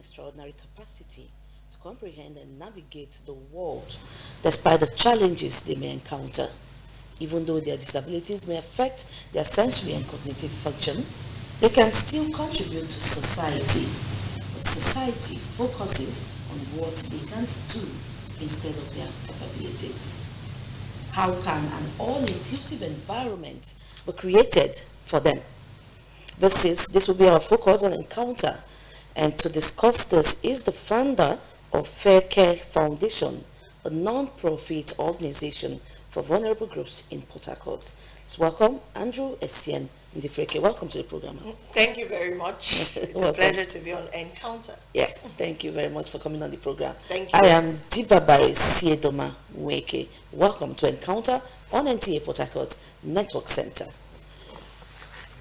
extraordinary capacity to comprehend and navigate the world despite the challenges they may encounter. Even though their disabilities may affect their sensory and cognitive function, they can still contribute to society. But society focuses on what they can't do instead of their capabilities. How can an all-inclusive environment be created for them? This will be our focus on encounter. And to discuss this is the founder of FAECARE Foundation, a non-profit organization for vulnerable groups in Port Harcourt. So welcome, Andrew Essien Ndifreke. Welcome to the program. Thank you very much. It's a pleasure to be on Encounter. Yes, thank you very much for coming on the program. Thank you. I am Dibabari Siedoma Weke. Welcome to Encounter on NTA Port Harcourt Network Center.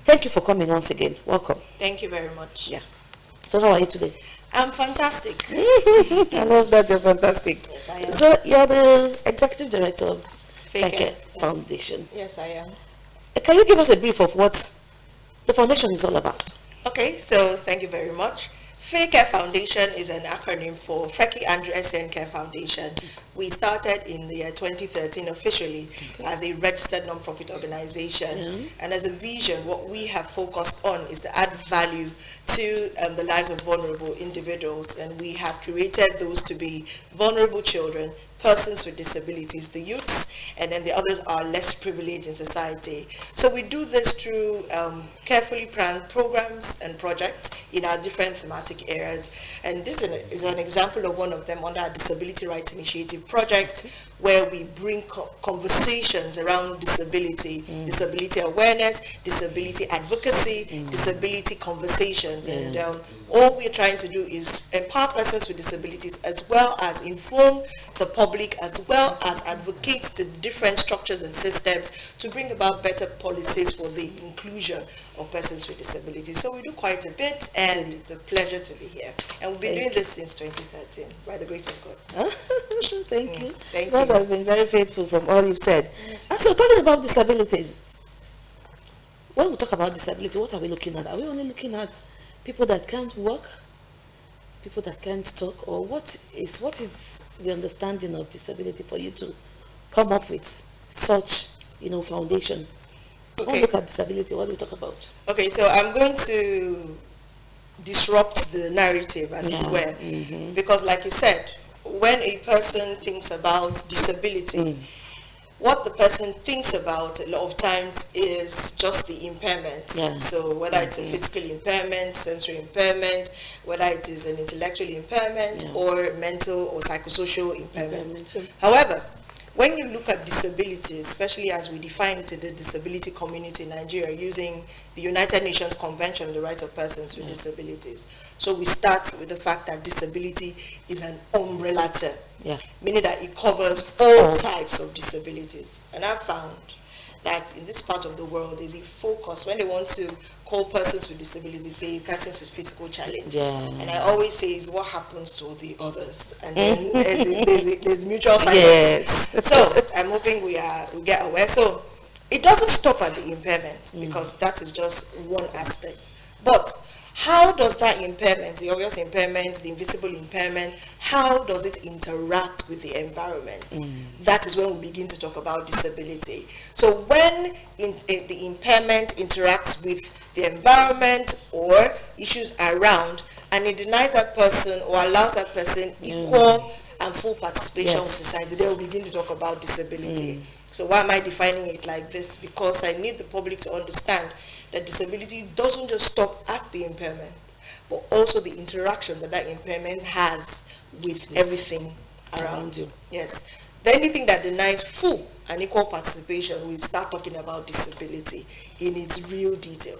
Thank you for coming once again. Welcome. Thank you very much. Yeah. So how are you today? I'm fantastic. I love that you're fantastic. Yes, I am. So you're the executive director of FAECARE Foundation. Yes, I am. Can you give us a brief of what the foundation is all about? Okay, so thank you very much. FAECARE Foundation is an acronym for Freki Andrew Essien Care Foundation. We started in the year 2013 officially as a registered non-profit organization. And as a vision, what we have focused on is to add value to the lives of vulnerable individuals. And we have created those to be vulnerable children, persons with disabilities, the youths, and then the others are less privileged in society. So we do this through carefully planned programs and projects in our different thematic areas. And this is an example of one of them under our Disability Rights Initiative project, where we bring conversations around disability, disability awareness, disability advocacy, disability conversations. And all we're trying to do is empower persons with disabilities as well as inform the public, as well as advocate the different structures and systems to bring about better policies for the inclusion of persons with disabilities. So we do quite a bit, and it's a pleasure to be here. And we've been doing this since 2013, by the grace of God. Thank you. Thank God you. has been very faithful from all you've said. And so talking about disability, when we talk about disability, what are we looking at? Are we only looking at people that can't walk, people that can't talk, or what is the understanding of disability for you to come up with such, foundation? When we look at disability, what do we talk about? Okay, so I'm going to disrupt the narrative, as it were, because like you said, when a person thinks about disability, what the person thinks about a lot of times is just the impairment. So whether it's a physical impairment, sensory impairment, whether it is an intellectual impairment or mental or psychosocial impairment. However, when you look at disability, especially as we define it in the disability community in Nigeria using the United Nations Convention on the Rights of Persons with Disabilities, so we start with the fact that disability is an umbrella term, meaning that it covers all types of disabilities. And I've found that in this part of the world is a focus when they want to call persons with disabilities, say persons with physical challenge. And I always say is what happens to the others, and then there's mutual silence. So I'm hoping we get aware. So it doesn't stop at the impairment, because that is just one aspect. But how does that impairment, the obvious impairment, the invisible impairment, how does it interact with the environment? That is when we begin to talk about disability. So when the impairment interacts with the environment or issues around, and it denies that person or allows that person equal and full participation in society, then we begin to talk about disability. So why am I defining it like this? Because I need the public to understand that disability doesn't just stop at the impairment, but also the interaction that impairment has with everything around you. Yes. Anything that denies full and equal participation, we start talking about disability in its real detail.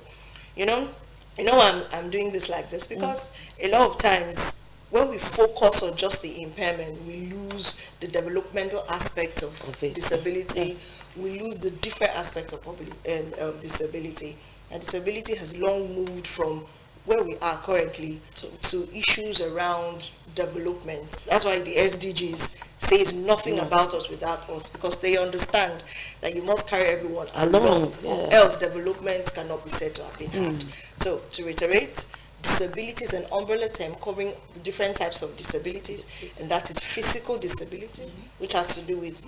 I'm doing this like this because a lot of times when we focus on just the impairment, we lose the developmental aspect of disability. We lose the different aspects of disability. And disability has long moved from where we are currently to issues around development. That's why the SDGs says nothing about us without us, because they understand that you must carry everyone along, or else development cannot be said to have been had. So to reiterate, disability is an umbrella term covering the different types of disabilities, and that is physical disability, which has to do with,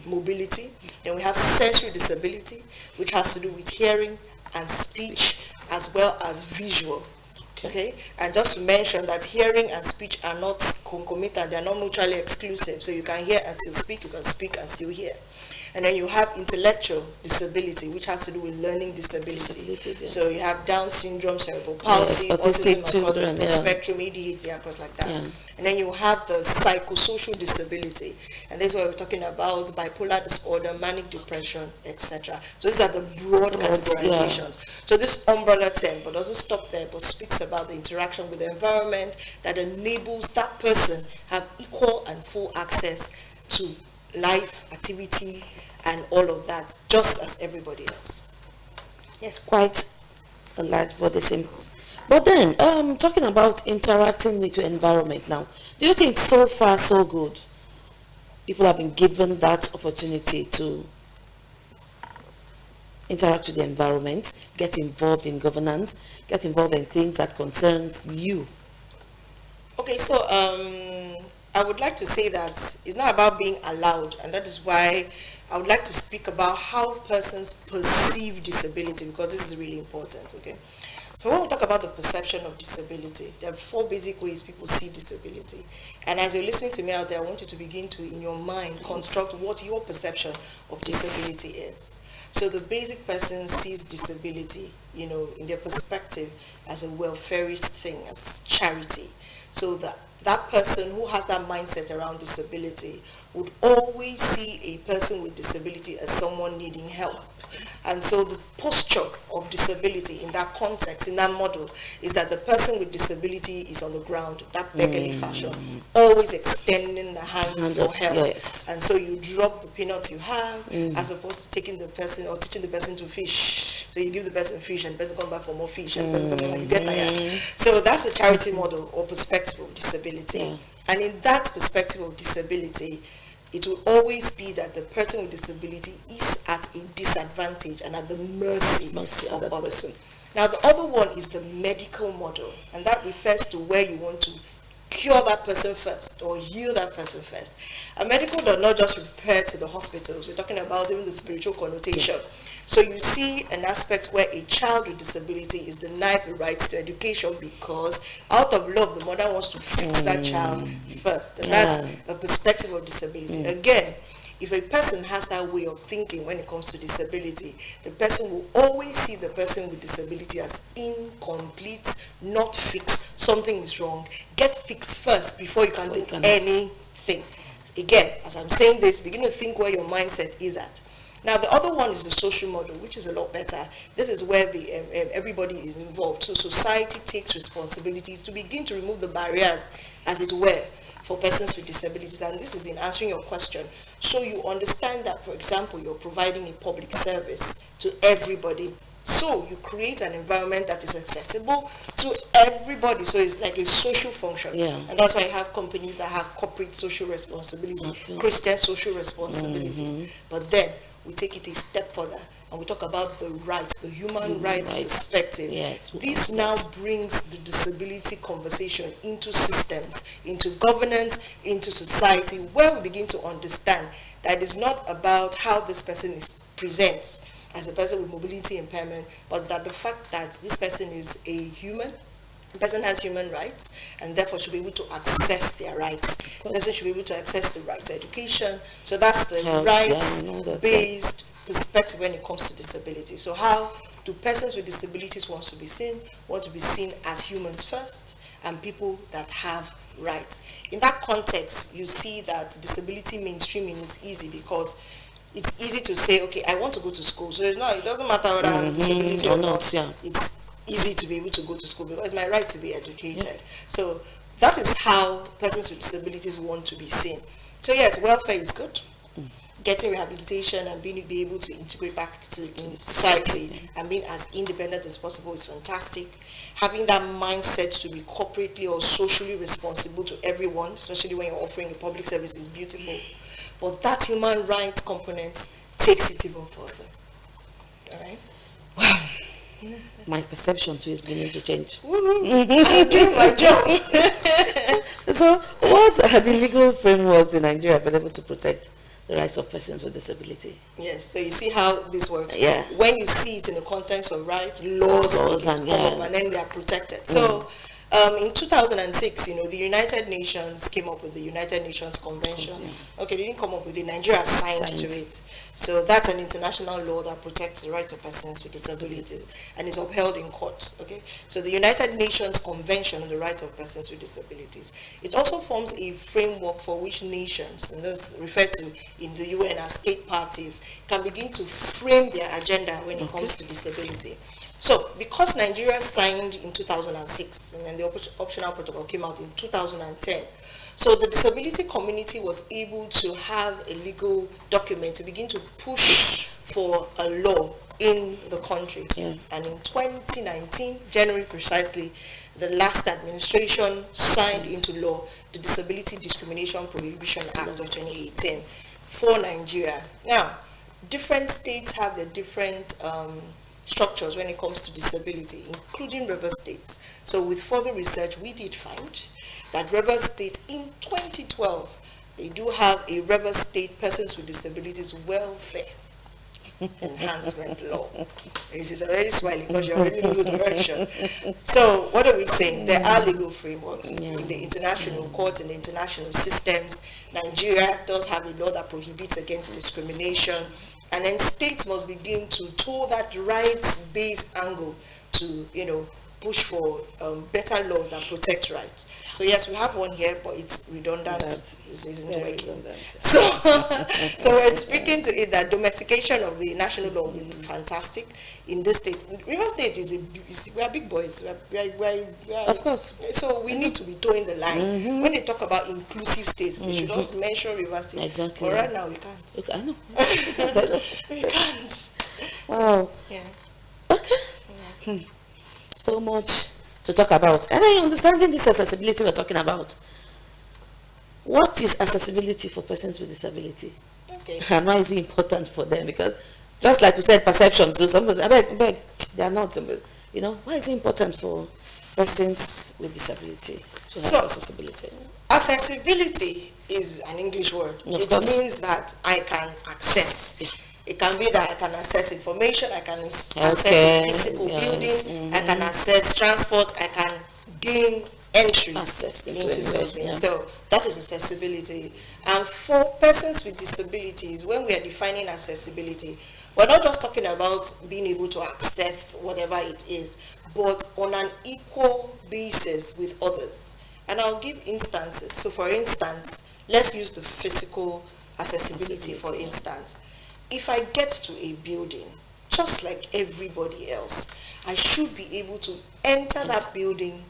mobility. Then we have sensory disability, which has to do with hearing and speech, as well as visual. Okay, and just to mention that hearing and speech are not concomitant, they are not mutually exclusive. So you can hear and still speak, you can speak and still hear. And then you have intellectual disability, which has to do with learning disability. So you have Down syndrome, cerebral palsy, autism across the spectrum, ADHD across like that. And then you have the psychosocial disability, and this is what we're talking about: bipolar disorder, manic depression, etc. So these are the broad categorizations. So this umbrella term, but doesn't stop there, but speaks about the interaction with the environment that enables that person have equal and full access to life, activity, and all of that, just as everybody else. Yes. Quite a large body symbols. But then, talking about interacting with your environment now, do you think so far so good people have been given that opportunity to interact with the environment, get involved in governance, get involved in things that concerns you? Okay, so I would like to say that it's not about being allowed, and that is why I would like to speak about how persons perceive disability, because this is really important, okay? So when we talk about the perception of disability, there are 4 basic ways people see disability. And as you're listening to me out there, I want you to begin to, in your mind, construct what your perception of disability is. So the basic person sees disability, in their perspective, as a welfareist thing, as charity. So that person who has that mindset around disability would always see a person with disability as someone needing help. And so the posture of disability in that context, in that model, is that the person with disability is on the ground, that beggarly fashion, always extending the hand for help. Yes. And so you drop the peanuts you have, as opposed to taking the person or teaching the person to fish. So you give the person fish, and the person comes back for more fish, and the person comes back and you get tired. So that's the charity model or perspective of disability. Yeah. And in that perspective of disability, it will always be that the person with disability is at a disadvantage and at the mercy of others. Now, the other one is the medical model, and that refers to where you want to cure that person first or heal that person first. And medical does not just refer to the hospitals. We're talking about even the spiritual connotation. Yeah. So you see an aspect where a child with disability is denied the rights to education because out of love, the mother wants to fix that child first. And that's a perspective of disability. Again, if a person has that way of thinking when it comes to disability, the person will always see the person with disability as incomplete, not fixed, something is wrong. Get fixed first before you can do anything. Again, as I'm saying this, begin to think where your mindset is at. Now, the other one is the social model, which is a lot better. This is where everybody is involved. So society takes responsibility to begin to remove the barriers, as it were, for persons with disabilities. And this is in answering your question. So you understand that, for example, you're providing a public service to everybody. So you create an environment that is accessible to everybody. So it's like a social function. Yeah. And that's why you have companies that have corporate social responsibility, Christian social responsibility. But then we take it a step further and we talk about the rights, the human rights perspective. Yes. This now brings the disability conversation into systems, into governance, into society, where we begin to understand that it's not about how this person presents as a person with mobility impairment, but that the fact that this person is a human, the person has human rights, and therefore should be able to access their rights. The person should be able to access the right to education. So that's the rights-based perspective when it comes to disability. So how do persons with disabilities want to be seen as humans first, and people that have rights? In that context, you see that disability mainstreaming is easy because it's easy to say, okay, I want to go to school. So it doesn't matter whether I have a disability or not. Yeah. It's easy to be able to go to school because it's my right to be educated. Yeah. So that is how persons with disabilities want to be seen. So yes, welfare is good. Getting rehabilitation and being able to integrate back to society and being as independent as possible is fantastic. Having that mindset to be corporately or socially responsible to everyone, especially when you're offering a public service, is beautiful. But that human rights component takes it even further. All right? Wow. My perception too is beginning to change. I'm doing my job. So, what are the legal frameworks in Nigeria available to protect the rights of persons with disability? Yes, so you see how this works. Yeah. When you see it in the context of rights, laws and come up, and then they are protected. So, in 2006, the United Nations came up with the United Nations Convention. Okay, they didn't come up with it. Nigeria signed to it. So that's an international law that protects the rights of persons with disabilities and is upheld in court. Okay, so the United Nations Convention on the Rights of Persons with Disabilities. It also forms a framework for which nations, and this is referred to in the UN as state parties, can begin to frame their agenda when it comes to disability. So, because Nigeria signed in 2006, and then the optional protocol came out in 2010, so the disability community was able to have a legal document to begin to push for a law in the country. And in 2019, January precisely, the last administration signed into law the Disability Discrimination Prohibition Act of 2018 for Nigeria. Now, different states have their different structures when it comes to disability, including River State. So with further research, we did find that River State in 2012, they do have a River State Persons with Disabilities Welfare Enhancement Law. She's already smiling because you already know the direction. So what are we saying? There are legal frameworks in the international courts, in the international systems. Nigeria does have a law that prohibits against discrimination. And then states must begin to toe that rights-based angle to, push for better laws that protect rights. So yes, we have one here, but it's redundant. It isn't working. Redundant. So, so we're speaking to it that domestication of the national law will be fantastic in this state. River State we are big boys. We are, of course. So we need to be towing the line. When they talk about inclusive states, they should also mention River State. Exactly. But right now we can't. Look, I know. We can't. Wow. Yeah. Okay. Yeah. So much to talk about. And I understanding this accessibility we're talking about. What is accessibility for persons with disability? Okay. And why is it important for them? Because just like we said, perception too. Some people say, I beg, they are not. Why is it important for persons with disability to have accessibility? Accessibility is an English word. It means that I can access. Yeah. It can be that I can access information, I can access a physical building, I can access transport, I can gain entry into something. Yeah. So that is accessibility. And for persons with disabilities, when we are defining accessibility, we're not just talking about being able to access whatever it is, but on an equal basis with others. And I'll give instances. So for instance, let's use the physical accessibility for instance. If I get to a building, just like everybody else, I should be able to enter that building.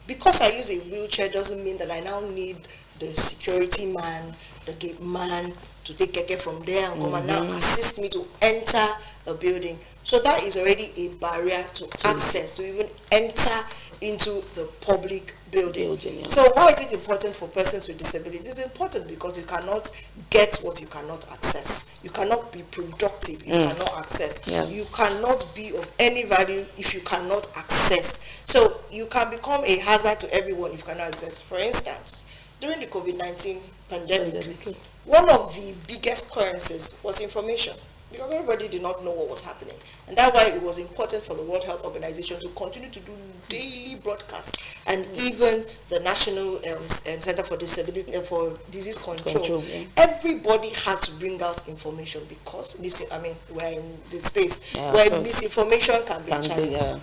Because I use a wheelchair doesn't mean that I now need the security man, the gate man to take keke from there and come and now assist me to enter a building. So that is already a barrier to access, to even enter into the public building. So why is it important for persons with disabilities? It's important because you cannot get what you cannot access. You cannot be productive if you cannot access. Yeah. You cannot be of any value if you cannot access. So you can become a hazard to everyone if you cannot access. For instance, during the COVID-19 pandemic, one of the biggest currencies was information, because everybody did not know what was happening. And that's why it was important for the World Health Organization to continue to do daily broadcasts, and even the National Center for Disability for Disease Control. Everybody had to bring out information because we're in the space where misinformation can be a challenge.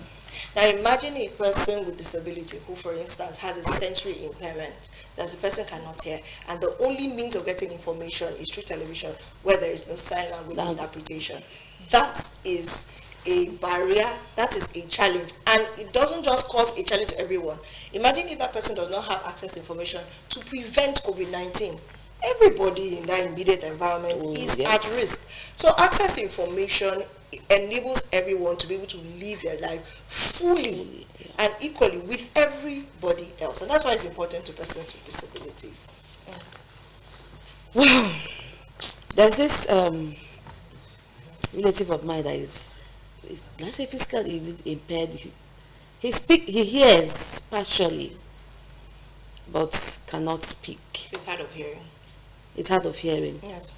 Now imagine a person with disability who, for instance, has a sensory impairment, that the person cannot hear, and the only means of getting information is through television, where there is no sign language interpretation. That is a barrier, that is a challenge, and it doesn't just cause a challenge to everyone. Imagine if that person does not have access to information to prevent COVID-19. Everybody in that immediate environment is at risk. So access to information enables everyone to be able to live their life fully and equally with everybody else. And that's why it's important to persons with disabilities. Well, there's this relative of mine that is let's say physically impaired, he hears partially, but cannot speak. He's hard of hearing. He's hard of hearing. Yes.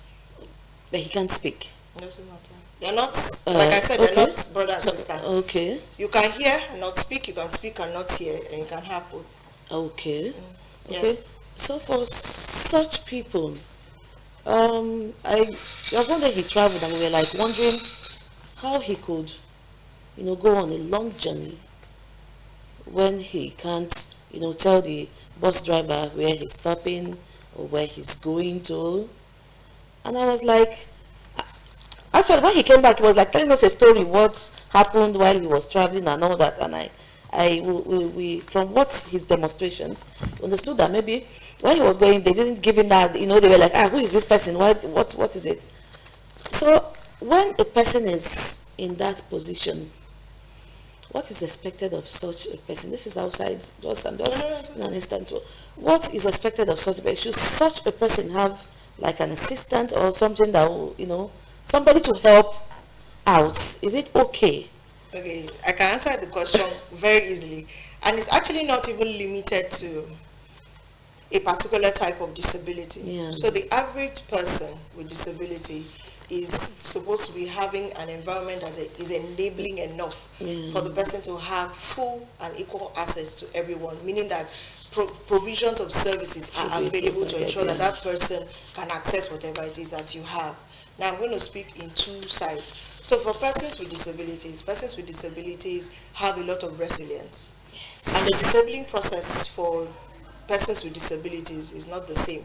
But he can't speak. Doesn't matter. They're not, like I said, they're not brother and sister. Okay. You can hear and not speak, you can speak and not hear, and you can have both. Okay. Yes. Okay. So for such people, I one day he traveled and we were like wondering how he could, go on a long journey when he can't, tell the bus driver where he's stopping or where he's going to. And I was like, actually, when he came back, he was like telling us a story, what happened while he was traveling and all that. And we from what his demonstrations, understood that maybe when he was going, they didn't give him that. They were like, who is this person? What is it? So when a person is in that position, what is expected of such a person? This is outside. I'm just in an instance. What is expected of such a person? Should such a person have like an assistant or something that will, somebody to help out? Is it okay? Okay, I can answer the question very easily. And it's actually not even limited to a particular type of disability. Yeah. So the average person with disability is supposed to be having an environment that is enabling enough for the person to have full and equal access to everyone, meaning that provisions of services are available to ensure that that person can access whatever it is that you have. Now I'm going to speak in two sides. So for persons with disabilities have a lot of resilience. Yes. And the disabling process for persons with disabilities is not the same.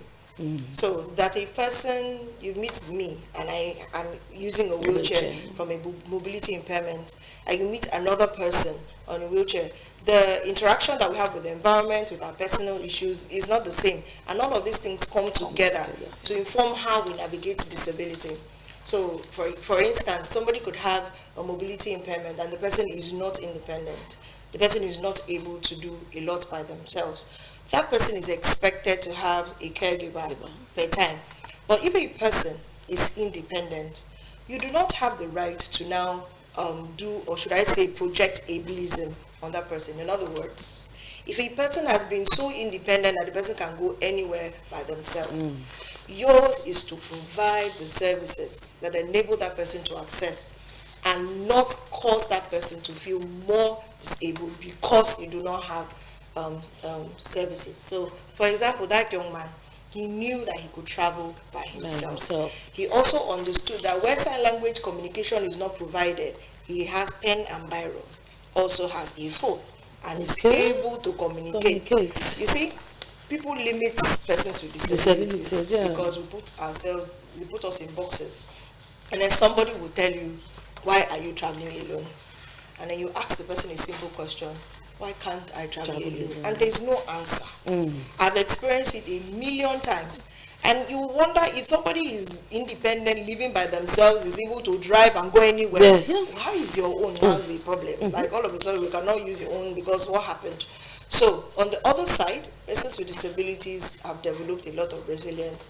So that a person, you meet me and I'm using a wheelchair from a mobility impairment, and you meet another person on a wheelchair, the interaction that we have with the environment, with our personal issues is not the same. And all of these things come together to inform how we navigate disability. So for instance, somebody could have a mobility impairment and the person is not independent. The person is not able to do a lot by themselves. That person is expected to have a caregiver per time. But if a person is independent, you do not have the right to now do, or should I say, project ableism on that person. In other words, if a person has been so independent that the person can go anywhere by themselves, yours is to provide the services that enable that person to access and not cause that person to feel more disabled because you do not have services. So, for example, that young man, he knew that he could travel by himself. He also understood that where sign language communication is not provided, he has pen and biro, also has a phone, and is able to communicate. You see, people limit persons with disabilities because we put us in boxes. And then somebody will tell you, why are you traveling alone? And then you ask the person a simple question, why can't I travel alone? And there's no answer. I've experienced it a million times. And you wonder if somebody is independent, living by themselves, is able to drive and go anywhere. How is your own? How's the problem? Like all of a sudden we cannot use your own because what happened? So on the other side, persons with disabilities have developed a lot of resilience.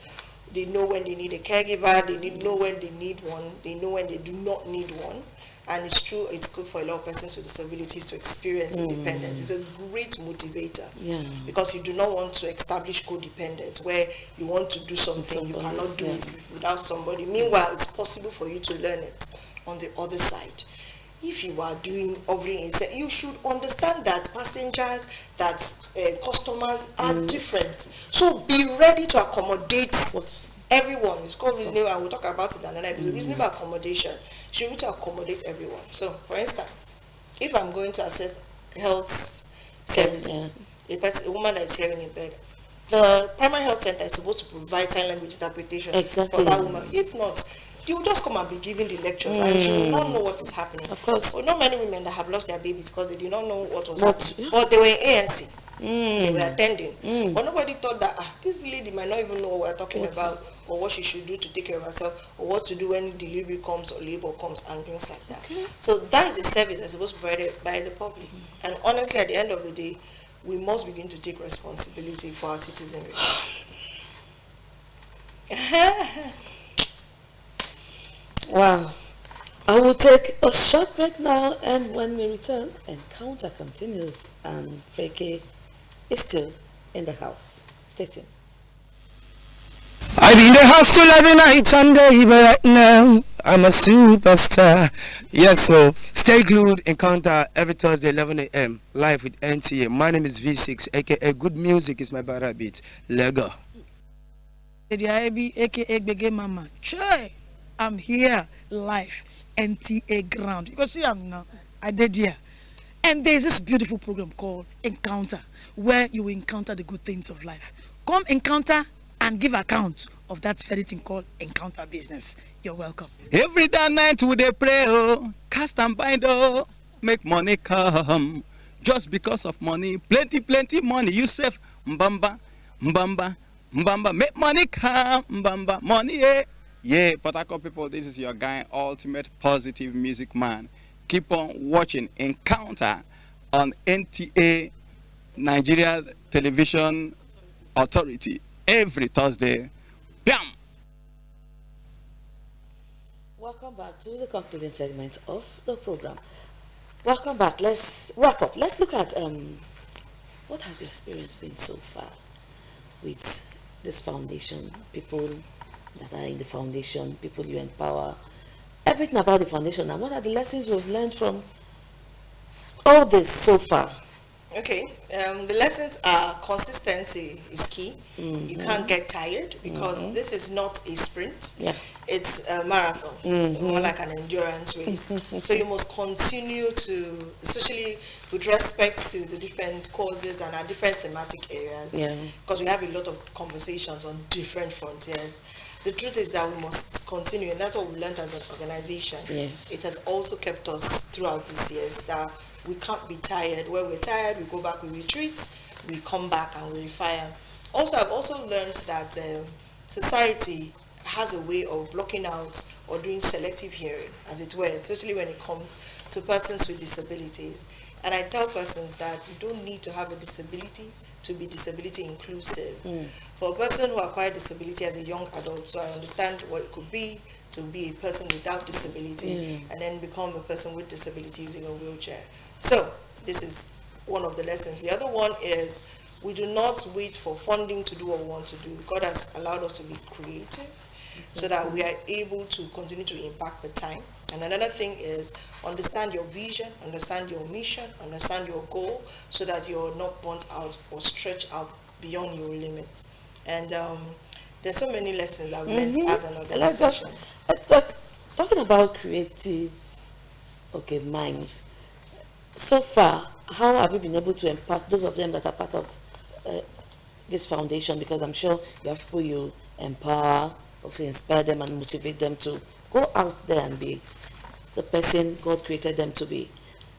They know when they need a caregiver, they know when they need one, they know when they do not need one. And it's true, it's good for a lot of persons with disabilities to experience independence. It's a great motivator because you do not want to establish codependence where you want to do something, you cannot do it without somebody. Meanwhile, it's possible for you to learn it on the other side. If you are doing hovering, you should understand that passengers, that customers are different. So be ready to accommodate everyone. It's called reasonable, and we'll talk about it another time. Reasonable accommodation should be to accommodate everyone. So, for instance, if I'm going to access health services, a woman that is hearing impaired, the primary health center is supposed to provide sign language interpretation for that woman. If not, you will just come and be giving the lectures and she will not know what is happening. Of course. Well, not many women that have lost their babies because they did not know what was happening. But they were in ANC. They were attending. But nobody thought that this lady might not even know what we're talking about, or what she should do to take care of herself, or what to do when delivery comes or labor comes and things like that. So that is a service that's supposed to be provided by the public. And honestly, at the end of the day, we must begin to take responsibility for our citizenry. Wow. I will take a short break now, and when we return, Encounter continues, and FAECARE is still in the house. Stay tuned. I be in the hostel every night and day, but right now I'm a superstar. Yes, so stay glued. Encounter every Thursday 11 a.m. live with NTA. My name is V6, aka Good Music is my bad habit. Lego. aka Bege Mama. Che, I'm here live, NTA ground. You can see I'm now. I did here. And there's this beautiful program called Encounter, where you encounter the good things of life. Come encounter and give account of that very thing called Encounter business. You're welcome. Every day night we dey pray, oh, cast and bind, oh, make money come. Just because of money, plenty money. You save mbamba, mbamba, make money come, mbamba, money, eh. Yeah, Port Harcourt people, this is your guy, ultimate positive music man. Keep on watching Encounter on NTA, Nigeria Television Authority, every Thursday. Bam! Welcome back to the concluding segment of the program. Welcome back. Let's wrap up. Let's look at what has your experience been so far with this foundation, people that are in the foundation, people you empower, everything about the foundation, and what are the lessons we've learned from all this so far? Okay, the lessons are consistency is key. You can't get tired because this is not a sprint. Yeah. It's a marathon, more like an endurance race. So you must continue to, especially with respect to the different causes and our different thematic areas, because we have a lot of conversations on different frontiers. The truth is that we must continue, and that's what we learned as an organization. Yes. It has also kept us throughout these years that we can't be tired. When we're tired, we go back, we retreat, we come back and we refire. Also, I've also learned that society has a way of blocking out or doing selective hearing, as it were, especially when it comes to persons with disabilities. And I tell persons that you don't need to have a disability to be disability inclusive. For a person who acquired disability as a young adult, so I understand what it could be to be a person without disability and then become a person with disability using a wheelchair. So this is one of the lessons. The other one is we do not wait for funding to do what we want to do. God has allowed us to be creative so that we are able to continue to impact the time. And another thing is understand your vision, understand your mission, understand your goal so that you're not burnt out or stretched out beyond your limit. And there's so many lessons that we learned as an organization. Talking about creative minds, so far, how have you been able to impact those of them that are part of this foundation? Because I'm sure you have people you empower, also inspire them and motivate them to go out there and be the person God created them to be.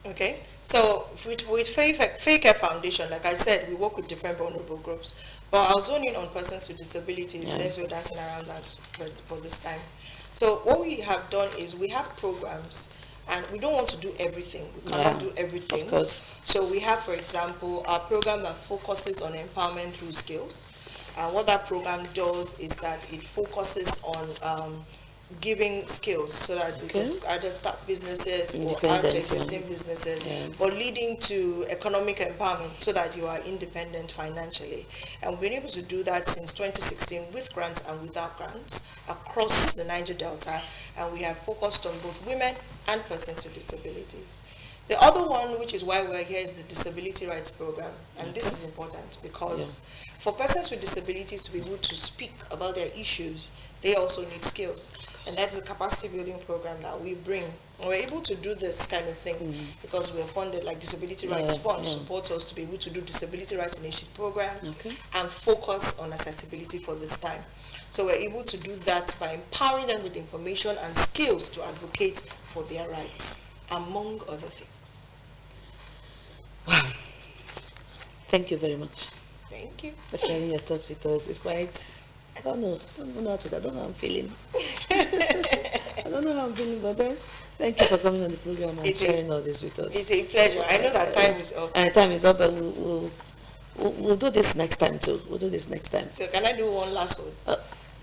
Okay, so with FAECARE Foundation, like I said, we work with different vulnerable groups, but I'll zone in on persons with disabilities since we're dancing around that for this time. So what we have done is we have programs, and we don't want to do everything. We cannot do everything. Of course. So we have, for example, our program that focuses on empowerment through skills. And what that program does is that it focuses on giving skills so that they can either start businesses or add to existing businesses, but leading to economic empowerment so that you are independent financially. And we've been able to do that since 2016 with grants and without grants across the Niger Delta, and we have focused on both women and persons with disabilities. The other one, which is why we're here, is the Disability Rights Program. And this is important because for persons with disabilities to be able to speak about their issues, they also need skills. And that's a capacity building program that we bring. And we're able to do this kind of thing because we're funded, like Disability Rights Fund supports us to be able to do Disability Rights Initiative Program and focus on accessibility for this time. So we're able to do that by empowering them with information and skills to advocate for their rights, among other things. Wow. Thank you very much. Thank you. For sharing your thoughts with us. It's quite, I don't know how I'm feeling. I don't know how I'm feeling, but then thank you for coming on the program and sharing all this with us. It's a pleasure. I know that time is up. And time is up, but we'll do this next time too. We'll do this next time. So can I do one last one?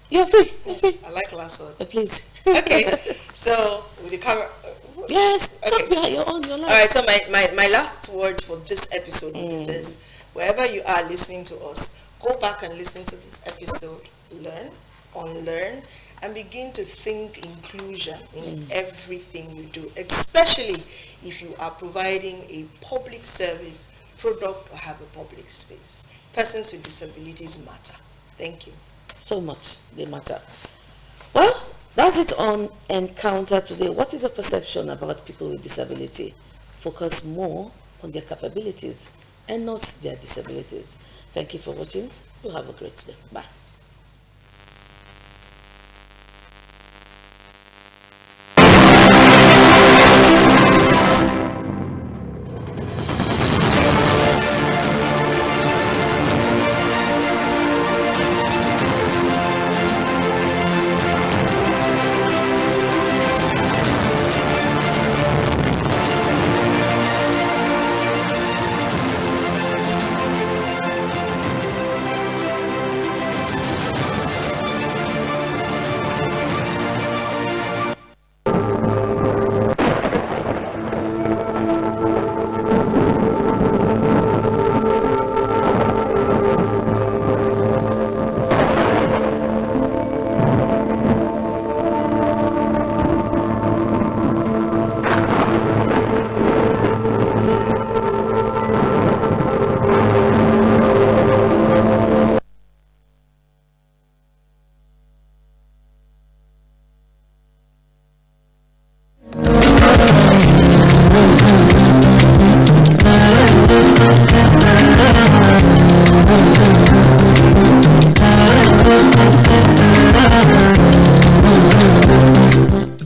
You're free. You're free. I like last word. Please. Okay. So with the camera. Yes. Okay. You're on your line. All right. So my last word for this episode is this: wherever you are listening to us, go back and listen to this episode, learn, unlearn, and begin to think inclusion in everything you do, especially if you are providing a public service, product, or have a public space. Persons with disabilities matter. Thank you. So much they matter. Well, that's it on Encounter today. What is your perception about people with disability? Focus more on their capabilities and not their disabilities. Thank you for watching. You have a great day. Bye.